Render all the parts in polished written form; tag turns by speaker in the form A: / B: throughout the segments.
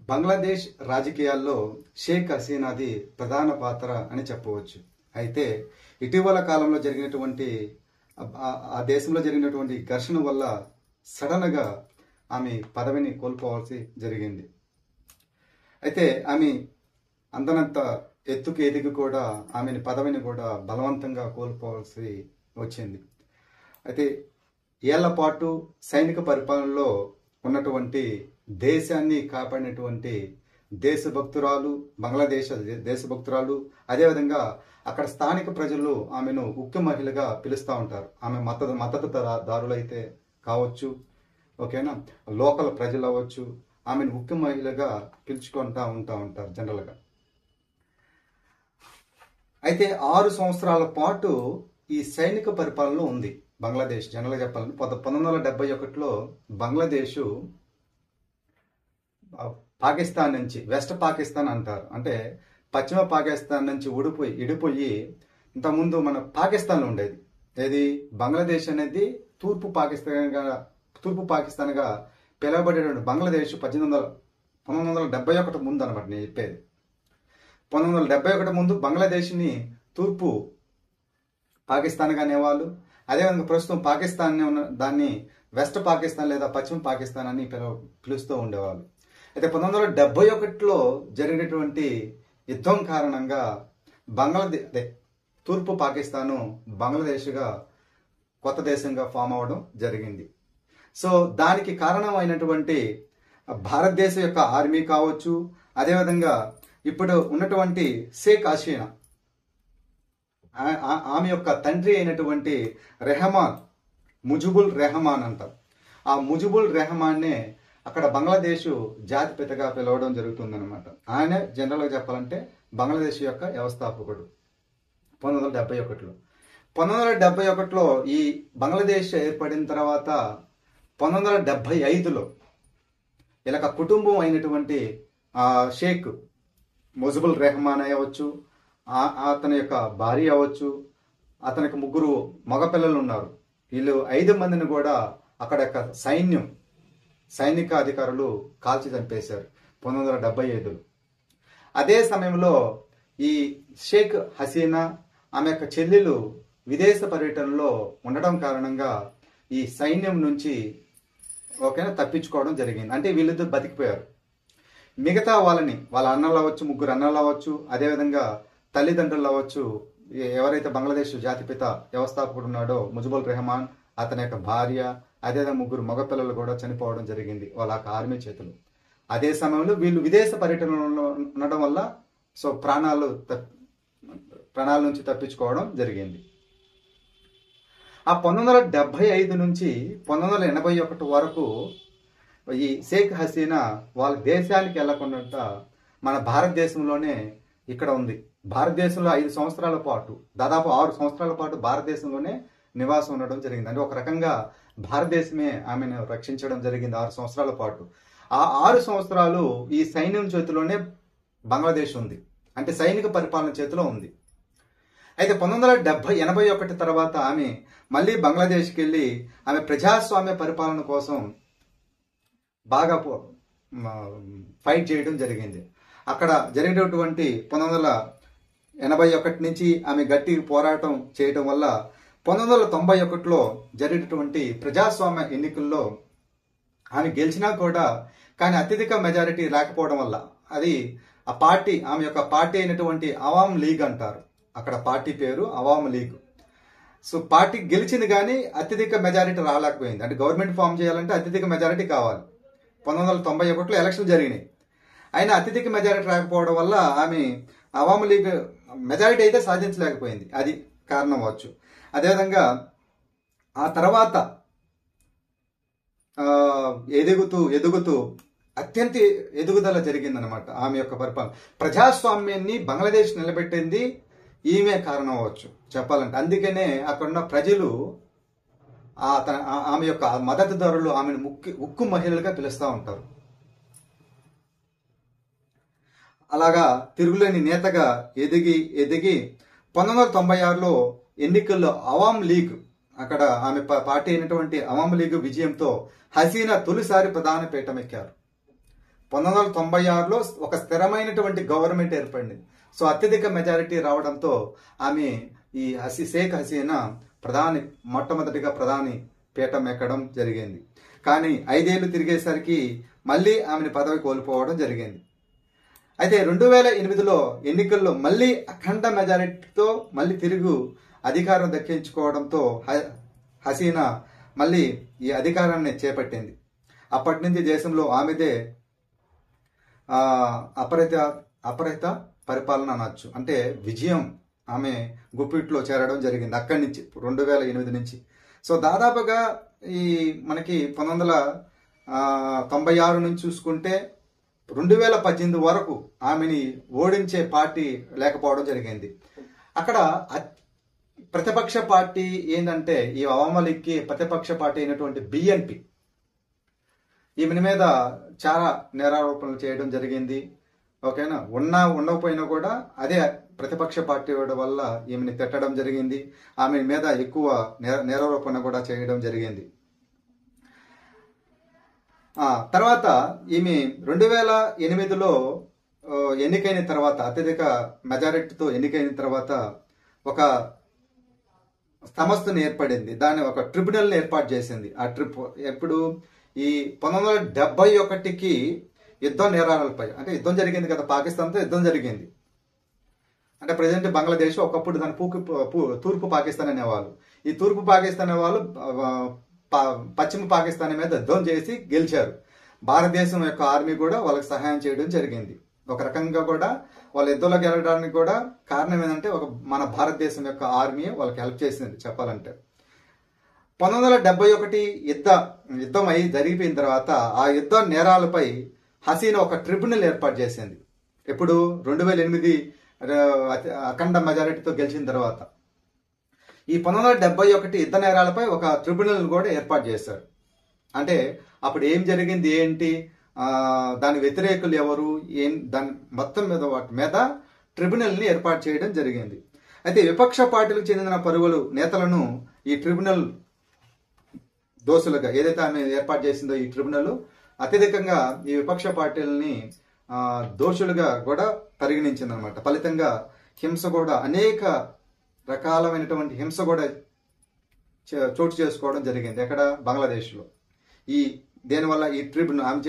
A: బంగ్లాదేశ్ రాజకీయాల్లో షేక్ హసీనాది ప్రధాన పాత్ర అని చెప్పవచ్చు. అయితే ఇటీవల కాలంలో జరిగినటువంటి ఆ దేశంలో జరిగినటువంటి ఘర్షణ వల్ల సడన్గా ఆమె పదవిని కోల్పోవాల్సి జరిగింది. అయితే ఆమె అందనంత ఎత్తుకు ఎదిగి కూడా ఆమెని పదవిని కూడా బలవంతంగా కోల్పోవాల్సి వచ్చింది. అయితే ఏళ్ల పాటు సైనిక పరిపాలనలో ఉన్నటువంటి దేశాన్ని కాపాడినటువంటి దేశభక్తురాలు, బంగ్లాదేశ్ దేశభక్తురాలు, అదేవిధంగా అక్కడ స్థానిక ప్రజలు ఆమెను ఉక్కు మహిళగా పిలుస్తూ ఉంటారు. ఆమె మద్దతుదారులు అయితే కావచ్చు, ఓకేనా, లోకల్ ప్రజలు అవ్వచ్చు, ఆమెను ఉక్కు మహిళగా పిలుచుకుంటూ ఉంటారు జనరల్గా. అయితే 6 సంవత్సరాల పాటు ఈ సైనిక పరిపాలనలో ఉంది బంగ్లాదేశ్. జనరల్గా చెప్పాలంటే 1971లో బంగ్లాదేశ్ పాకిస్తాన్ నుంచి, వెస్ట్ పాకిస్తాన్ అంటారు, అంటే పశ్చిమ పాకిస్తాన్ నుంచి ఇడిపోయి ఇంతకుముందు మన పాకిస్తాన్లో ఉండేది. ఏది బంగ్లాదేశ్ అనేది తూర్పు పాకిస్తాన్గా పిలువబడేటువంటి బంగ్లాదేశ్ 1971 ముందు అనమాట నేను చెప్పేది. 1971 ముందు బంగ్లాదేశ్ని తూర్పు పాకిస్తాన్గా అనేవాళ్ళు. అదేవిధంగా ప్రస్తుతం పాకిస్తాన్ దాన్ని వెస్ట్ పాకిస్తాన్ లేదా పశ్చిమ పాకిస్తాన్ అని పిలుస్తూ ఉండేవాళ్ళు. అయితే 1971లో జరిగినటువంటి యుద్ధం కారణంగా తూర్పు పాకిస్తాను బంగ్లాదేశ్గా కొత్త దేశంగా ఫామ్ అవ్వడం జరిగింది. సో దానికి కారణమైనటువంటి భారతదేశం యొక్క ఆర్మీ కావచ్చు, అదేవిధంగా ఇప్పుడు ఉన్నటువంటి షేక్ హసీనా, ఆమె యొక్క తండ్రి అయినటువంటి ముజిబుల్ రెహమాన్ అంటారు. ఆ ముజిబుల్ రెహమాన్నే అక్కడ బంగ్లాదేశ్ జాతిపితగా పిలవడం జరుగుతుందన్నమాట. ఆయన జనరల్గా చెప్పాలంటే బంగ్లాదేశ్ యొక్క వ్యవస్థాపకుడు 1971లో. 1971లో ఈ బంగ్లాదేశ్ ఏర్పడిన తర్వాత 1975లో ఇలా కుటుంబం అయినటువంటి షేక్ ముజిబుల్ రెహమాన్ అవ్వచ్చు, అతని యొక్క భార్య అవ్వచ్చు, అతనికి 3 మగపిల్లలు ఉన్నారు. వీళ్ళు 5 మందిని కూడా అక్కడ యొక్క సైనిక అధికారులు కాల్చి చంపేశారు 1975లో. అదే సమయంలో ఈ షేక్ హసీనా, ఆమె యొక్క చెల్లెలు విదేశ పర్యటనలో ఉండడం కారణంగా ఈ సైన్యం నుంచి తప్పించుకోవడం జరిగింది. అంటే వీళ్ళిద్దరు బతికిపోయారు. మిగతా వాళ్ళ అన్నలు అవ్వచ్చు, 3 అన్నలు అవ్వచ్చు, అదేవిధంగా తల్లిదండ్రులు అవ్వచ్చు, ఎవరైతే బంగ్లాదేశ్ జాతిపిత వ్యవస్థాపకుడు ఉన్నాడో ముజిబుల్ రెహమాన్, అతని యొక్క భార్య, అదేవిధంగా 3 మగపిల్లలు కూడా చనిపోవడం జరిగింది వాళ్ళ ఆర్మీ చేతులు. అదే సమయంలో వీళ్ళు విదేశ పర్యటనలో ఉండడం వల్ల ప్రాణాల నుంచి తప్పించుకోవడం జరిగింది. ఆ 1975 నుంచి 1981 వరకు ఈ షేక్ హసీనా వాళ్ళ దేశానికి వెళ్లకుండా మన భారతదేశంలోనే ఇక్కడ ఉంది. భారతదేశంలో 5 సంవత్సరాల పాటు, దాదాపు 6 సంవత్సరాల పాటు భారతదేశంలోనే నివాసం ఉండడం జరిగింది. అంటే ఒక రకంగా భారతదేశమే ఆమెను రక్షించడం జరిగింది 6 సంవత్సరాల పాటు. ఆ 6 సంవత్సరాలు ఈ సైన్యం చేతిలోనే బంగ్లాదేశ్ ఉంది, అంటే సైనిక పరిపాలన చేతిలో ఉంది. అయితే 1981 తర్వాత ఆమె మళ్ళీ బంగ్లాదేశ్కి వెళ్ళి ఆమె ప్రజాస్వామ్య పరిపాలన కోసం బాగా ఫైట్ చేయడం జరిగింది. అక్కడ జరిగినటువంటి 1981 నుంచి ఆమె గట్టి పోరాటం చేయడం వల్ల 1991లో జరిగినటువంటి ప్రజాస్వామ్య ఎన్నికల్లో ఆమె గెలిచినా కూడా కానీ అత్యధిక మెజారిటీ లేకపోవడం వల్ల, అది ఆమె యొక్క పార్టీ అయినటువంటి అవామ్ లీగ్ అంటారు, అక్కడ పార్టీ పేరు అవామ్ లీగ్. సో పార్టీ గెలిచింది కానీ అత్యధిక మెజారిటీ రాలేకపోయింది. అంటే గవర్నమెంట్ ఫామ్ చేయాలంటే అత్యధిక మెజారిటీ కావాలి. 1991లో ఎలక్షన్లు జరిగినాయి, అయినా అత్యధిక మెజారిటీ రాకపోవడం వల్ల ఆమె అవామ్ లీగ్ మెజారిటీ అయితే సాధించలేకపోయింది. అది కారణం అవ్వచ్చు. అదేవిధంగా ఆ తర్వాత ఎదుగుతూ అత్యంత ఎదుగుదల జరిగిందనమాట ఆమె యొక్క పరిపాలన. ప్రజాస్వామ్యాన్ని బంగ్లాదేశ్ నిలబెట్టింది ఈమె కారణం అవ్వచ్చు చెప్పాలంటే. అందుకనే అక్కడున్న ప్రజలు ఆమె యొక్క మద్దతుదారులు ఆమెను ఉక్కు మహిళలుగా పిలుస్తూ ఉంటారు. అలాగా తిరుగులేని నేతగా ఎదిగి ఎదిగి 1996లో ఎన్నికల్లో అవామ్ లీగ్, అక్కడ ఆమె పార్టీ అయినటువంటి అవామ్ లీగ్ విజయంతో హసీనా తొలిసారి ప్రధాన పీఠం ఎక్కారు. 1996లో ఒక స్థిరమైనటువంటి గవర్నమెంట్ ఏర్పడింది. సో అత్యధిక మెజారిటీ రావడంతో ఆమె ఈ షేక్ హసీనా మొట్టమొదటిగా ప్రధాని పీఠం ఎక్కడం జరిగింది. కానీ 5 ఏళ్లు తిరిగేసరికి మళ్ళీ ఆమెను పదవి కోల్పోవడం జరిగింది. అయితే 2008లో ఎన్నికల్లో మళ్ళీ అఖండ మెజారిటీతో మళ్ళీ తిరుగు అధికారం దక్కించుకోవడంతో హసీనా మళ్ళీ ఈ అధికారాన్ని చేపట్టింది. అప్పటి నుంచి దేశంలో ఆమెదే అపరిత పరిపాలన అనొచ్చు. అంటే విజయం ఆమె గుప్పిట్లో చేరడం జరిగింది అక్కడి నుంచి 2008 నుంచి. సో దాదాపుగా ఈ మనకి 1996 నుంచి చూసుకుంటే 2018 వరకు ఆమెని ఓడించే పార్టీ లేకపోవడం జరిగింది. అక్కడ ప్రతిపక్ష పార్టీ ఏంటంటే ఈ అవామీ లీగ్కి ప్రతిపక్ష పార్టీ అయినటువంటి బిఎన్పి ఈమె మీద చాలా నేరారోపణలు చేయడం జరిగింది. ఓకేనా, ఉండకపోయినా కూడా అదే ప్రతిపక్ష పార్టీ వల్ల ఈమెని తిట్టడం జరిగింది. ఆమె మీద ఎక్కువ నేరారోపణ కూడా చేయడం జరిగింది. తర్వాత ఈమె 2008లో ఎన్నికైన తర్వాత అత్యధిక మెజారిటీతో ఎన్నికైన తర్వాత ఒక సంస్థను ఏర్పడింది. దాన్ని ఒక ట్రిబ్యునల్ని ఏర్పాటు చేసింది. ఆ ఎప్పుడు ఈ 1971కి యుద్ధ నేరాలపై, అంటే యుద్ధం జరిగింది కదా, పాకిస్తాన్తో యుద్ధం జరిగింది. అంటే ప్రజెంట్ బంగ్లాదేశ్, ఒకప్పుడు దాని తూర్పు పాకిస్తాన్ అనేవాళ్ళు. ఈ తూర్పు పాకిస్తాన్ వాళ్ళు పశ్చిమ పాకిస్తాన్ మీద యుద్ధం చేసి గెలిచారు. భారతదేశం యొక్క ఆర్మీ కూడా వాళ్ళకి సహాయం చేయడం జరిగింది. ఒక రకంగా కూడా వాళ్ళ యుద్ధంలో గెలవడానికి కూడా కారణం ఏంటంటే మన భారతదేశం యొక్క ఆర్మీ వాళ్ళకి హెల్ప్ చేసింది చెప్పాలంటే. 1971 యుద్ధం అయి జరిగిపోయిన తర్వాత ఆ యుద్ధ నేరాలపై హసీనా ఒక ట్రిబ్యునల్ ఏర్పాటు చేసింది. ఇప్పుడు 2008 అఖండ మెజారిటీతో గెలిచిన తర్వాత ఈ 1971 యుద్ధ నేరాలపై ఒక ట్రిబ్యునల్ కూడా ఏర్పాటు చేశారు. అంటే అప్పుడు ఏం జరిగింది, ఏంటి, దాని వ్యతిరేకులు ఎవరు, దాని మొత్తం మీద వాటి మీద ట్రిబ్యునల్ని ఏర్పాటు చేయడం జరిగింది. అయితే విపక్ష పార్టీలకు చెందిన పలువురు నేతలను ఈ ట్రిబ్యునల్ దోషులుగా ఏదైతే ఆమె ఏర్పాటు చేసిందో ఈ ట్రిబ్యునల్ అత్యధికంగా ఈ విపక్ష పార్టీలని దోషులుగా కూడా పరిగణించింది అనమాట. ఫలితంగా హింస కూడా అనేక రకాలైనటువంటి హింస కూడా చోటు చేసుకోవడం జరిగింది. ఎక్కడ, బంగ్లాదేశ్లో. దేనివల్ల ఈ ట్రిబ్యునల్ ఆమె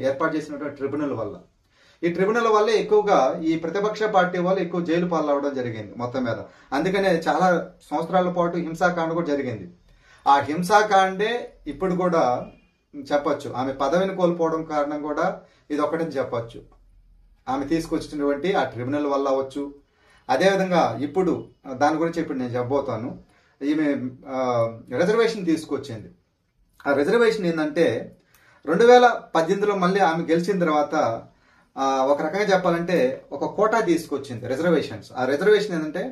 A: ఏర్పాటు చేసినటువంటి ట్రిబ్యునల్ వల్ల. ఈ ట్రిబ్యునల్ వల్లే ఎక్కువగా ఈ ప్రతిపక్ష పార్టీ వాళ్ళు ఎక్కువ జైలు పాలవడం జరిగింది మొత్తం మీద. అందుకనే చాలా సంవత్సరాల పాటు హింసాకాండ కూడా జరిగింది. ఆ హింసాకాండే ఇప్పుడు కూడా చెప్పొచ్చు ఆమె పదవిని కోల్పోవడం కారణం కూడా ఇది ఒకటని చెప్పొచ్చు. ఆమె తీసుకొచ్చినటువంటి ఆ ట్రిబ్యునల్ వల్ల అవ్వచ్చు. అదేవిధంగా ఇప్పుడు దాని గురించి ఇప్పుడు నేను చెప్పబోతాను. ఈమె రిజర్వేషన్ తీసుకొచ్చింది. ఆ రిజర్వేషన్ ఏంటంటే 2018లో మళ్ళీ ఆమె గెలిచిన తర్వాత ఒక రకంగా చెప్పాలంటే ఒక కోటా తీసుకొచ్చింది, రిజర్వేషన్స్. ఆ రిజర్వేషన్ ఏంటంటే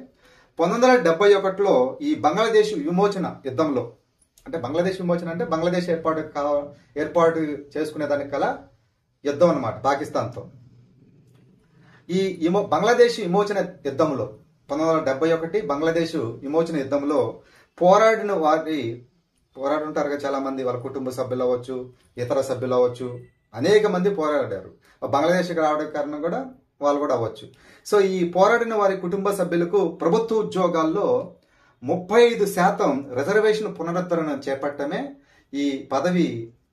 A: 1971లో ఈ బంగ్లాదేశ్ విమోచన యుద్ధంలో, అంటే బంగ్లాదేశ్ విమోచన అంటే బంగ్లాదేశ్ ఏర్పాటు చేసుకునేదానికి కల యుద్ధం అన్నమాట పాకిస్తాన్తో. ఈ బంగ్లాదేశ్ విమోచన యుద్ధంలో 1971 బంగ్లాదేశ్ విమోచన యుద్ధంలో పోరాడుంటారు కదా చాలా మంది, వాళ్ళ కుటుంబ సభ్యులు అవ్వచ్చు, ఇతర సభ్యులు అవ్వచ్చు, అనేక మంది పోరాడారు. బంగ్లాదేశ్కి రావడానికి కారణం కూడా వాళ్ళు కూడా అవ్వచ్చు. సో ఈ పోరాడిన వారి కుటుంబ సభ్యులకు ప్రభుత్వ ఉద్యోగాల్లో 35% రిజర్వేషన్ పునరుద్ధరణ చేపట్టమే ఈ పదవి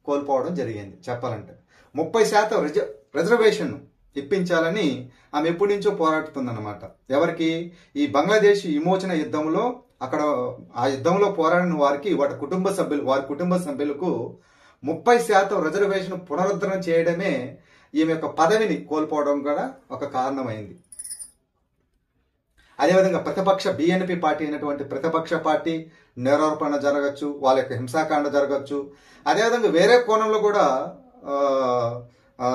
A: కోల్పోవడం జరిగింది. చెప్పాలంటే 30% రిజర్వేషన్ ఇప్పించాలని ఆమె ఎప్పటి నుంచో పోరాడుతుందన్నమాట. ఎవరికి? ఈ బంగ్లాదేశ్ విమోచన యుద్ధంలో అక్కడ ఆ యుద్ధంలో పోరాడిన వారికి వారి కుటుంబ సభ్యులకు 30% రిజర్వేషన్ పునరుద్ధరణ చేయడమే ఈమె యొక్క పదవిని కోల్పోవడం కూడా ఒక కారణమైంది. అదేవిధంగా ప్రతిపక్ష బిఎన్పి పార్టీ అయినటువంటి ప్రతిపక్ష పార్టీ నేరారోపణ జరగచ్చు, వాళ్ళ యొక్క హింసాకాండ జరగచ్చు. అదేవిధంగా వేరే కోణంలో కూడా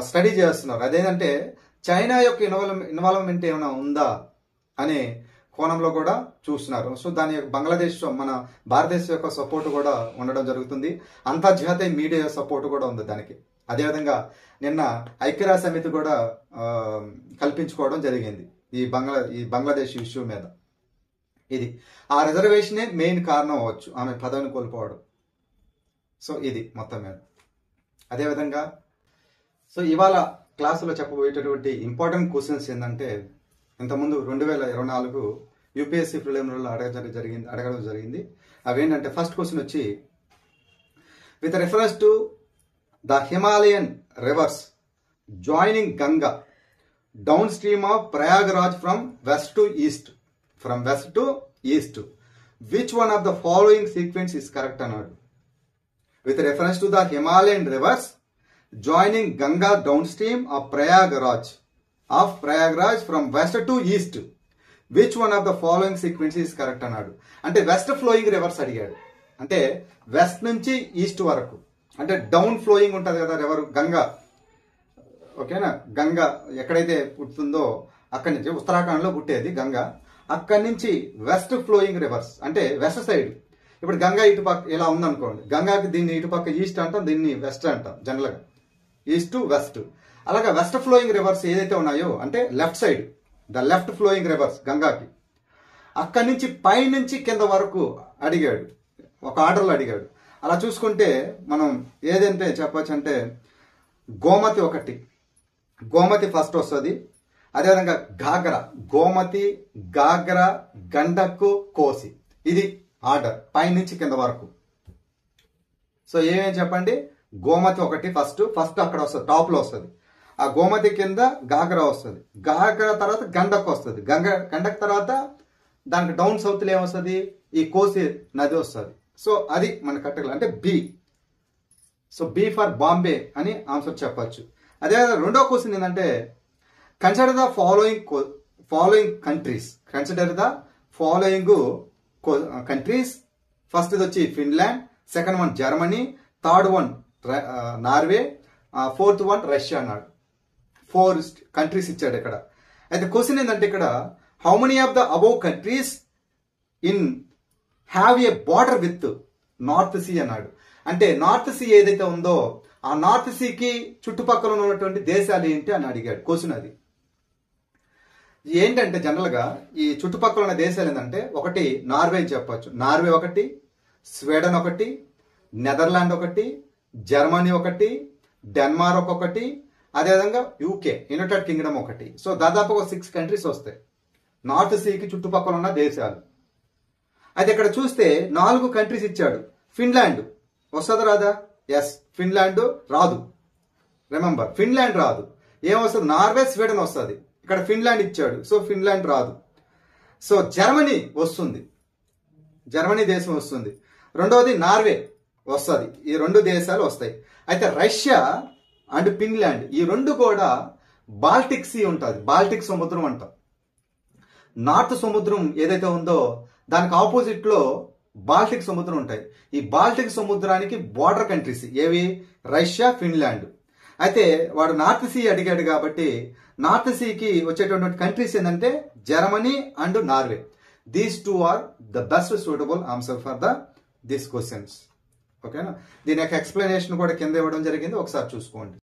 A: స్టడీ చేస్తున్నారు. అదేంటంటే చైనా యొక్క ఇన్వాల్వ్మెంట్ ఏమైనా ఉందా అనే కోణంలో కూడా చూస్తున్నారు. సో దాని యొక్క బంగ్లాదేశ్ మన భారతదేశం యొక్క సపోర్ట్ కూడా ఉండడం జరుగుతుంది. అంతర్జాతీయ మీడియా సపోర్ట్ కూడా ఉంది దానికి. అదేవిధంగా నిన్న ఐక్యరాజ్య సమితి కూడా కల్పించుకోవడం జరిగింది ఈ బంగ్లాదేశ్ ఇష్యూ మీద. ఇది ఆ రిజర్వేషనే మెయిన్ కారణం అవ్వచ్చు ఆమె పదవిని కోల్పోవడం. సో ఇది మొత్తం మీద. అదేవిధంగా సో ఇవాళ క్లాసులో చెప్పబోయేటటువంటి ఇంపార్టెంట్ క్వశ్చన్స్ ఏంటంటే, ఇంతకుముందు 2024 యూపీఎస్సీ ప్రిలిమినరీలో అడగడం జరిగింది. అవేంటంటే ఫస్ట్ క్వశ్చన్ వచ్చి, with reference to the Himalayan rivers joining Ganga downstream of Prayagraj from west to east, which one of the following sequence is correct అన్నాడు. With reference to the Himalayan rivers joining Ganga downstream of Prayagraj from west to east, which one of the following sequence is correct అన్నాడు. అంటే west flowing reverse అడిగాడు. అంటే west నుంచి east వరకు, అంటే down flowing ఉంటుంది కదా రివర్ గంగా, ఓకేనా. గంగా ఎక్కడైతే పుట్టిందో అక్కడి నుంచి, ఉత్తరాఖండ్లో పుట్టేది గంగా, అక్కడి నుంచి వెస్ట్ ఫ్లోయింగ్ రివర్స్ అంటే వెస్ట్ సైడ్. ఇప్పుడు గంగా ఇటు పక్క ఇలా ఉందనుకోండి, గంగాకి దీన్ని ఇటు పక్క ఈస్ట్ అంటాం, దీన్ని వెస్ట్ అంటాం జనరల్గా, ఈస్ట్ టు వెస్ట్. అలాగే వెస్ట్ ఫ్లోయింగ్ రివర్స్ ఏదైతే ఉన్నాయో అంటే left side, the left flowing rivers గంగాకి, అక్కడి నుంచి పైనుంచి కింద వరకు అడిగాడు, ఒక ఆర్డర్లో అడిగాడు. అలా చూసుకుంటే మనం ఏదంటే చెప్పచ్చు అంటే గోమతి ఒకటి, గోమతి ఫస్ట్ వస్తుంది. అదేవిధంగా గోమతి, గాగ్రా, గండక్కు, కోసి, ఇది ఆర్డర్ పైనుంచి కింద వరకు. సో ఏమేమి చెప్పండి, గోమతి ఒకటి ఫస్ట్ అక్కడ వస్తుంది, టాప్లో వస్తుంది. ఆ గోమతి కింద గాగ్రా వస్తుంది, గాగ్రా తర్వాత గండక్ వస్తుంది, గండక్ తర్వాత దానికి డౌన్ సౌత్లో ఏమొస్తుంది, ఈ కోసి నది వస్తుంది. సో అది మన కరెక్ట్ అంటే B. So B for Bombay అని ఆన్సర్ చెప్పచ్చు. అదే రెండో క్వశ్చన్ ఏంటంటే, consider the following countries. First ఇది వచ్చి Finland, second one Germany, third one Norway, fourth one Russia అన్నాడు. 4 కంట్రీస్ ఇచ్చాడు ఇక్కడ. అయితే క్వశ్చన్ ఏంటంటే ఇక్కడ, how many of the above countries in have a border with North Sea అన్నాడు. అంటే నార్త్ సీ ఏదైతే ఉందో ఆ నార్త్ సీకి చుట్టుపక్కల ఉన్నటువంటి దేశాలు ఏంటి అని అడిగాడు క్వశ్చన్. అది ఏంటంటే జనరల్గా ఈ చుట్టుపక్కల ఉన్న దేశాలు ఏంటంటే, ఒకటి నార్వే అని చెప్పచ్చు, నార్వే ఒకటి, స్వీడన్ ఒకటి, నెదర్లాండ్ ఒకటి, జర్మనీ ఒకటి, డెన్మార్క్ ఒకటి, అదేవిధంగా యూకే యునైటెడ్ కింగ్డమ్ ఒకటి. సో దాదాపు 6 కంట్రీస్ వస్తాయి నార్త్ సీకి చుట్టుపక్కల ఉన్న దేశాలు. అయితే ఇక్కడ చూస్తే 4 కంట్రీస్ ఇచ్చాడు. ఫిన్లాండ్ వస్తుందా రాదా? ఎస్, ఫిన్లాండ్ రాదు. రిమెంబర్, ఫిన్లాండ్ రాదు. ఏమొస్తుంది, నార్వే, స్వీడన్ వస్తుంది. ఇక్కడ ఫిన్లాండ్ ఇచ్చాడు, సో ఫిన్లాండ్ రాదు. సో జర్మనీ వస్తుంది, జర్మనీ దేశం వస్తుంది. రెండవది నార్వే వస్తుంది, ఈ 2 దేశాలు వస్తాయి. అయితే రష్యా అండ్ ఫిన్లాండ్ ఈ 2 కూడా బాల్టిక్ సీ ఉంటుంది, బాల్టిక్ సముద్రం అంటాం. నార్త్ సముద్రం ఏదైతే ఉందో దానికి ఆపోజిట్ లో బాల్టిక్ సముద్రం ఉంటాయి. ఈ బాల్టిక్ సముద్రానికి బార్డర్ కంట్రీస్ ఏవి, రష్యా, ఫిన్లాండ్. అయితే వాడు నార్త్ సీ అడిగాడు కాబట్టి నార్త్ సీకి వచ్చేటటువంటి కంట్రీస్ ఏంటంటే Germany and Norway. These 2 are the best suitable answer for this questions. ఓకేనా. దీని యొక్క ఎక్స్ప్లెనేషన్ కూడా కింద ఇవ్వడం జరిగింది, ఒకసారి చూసుకోండి.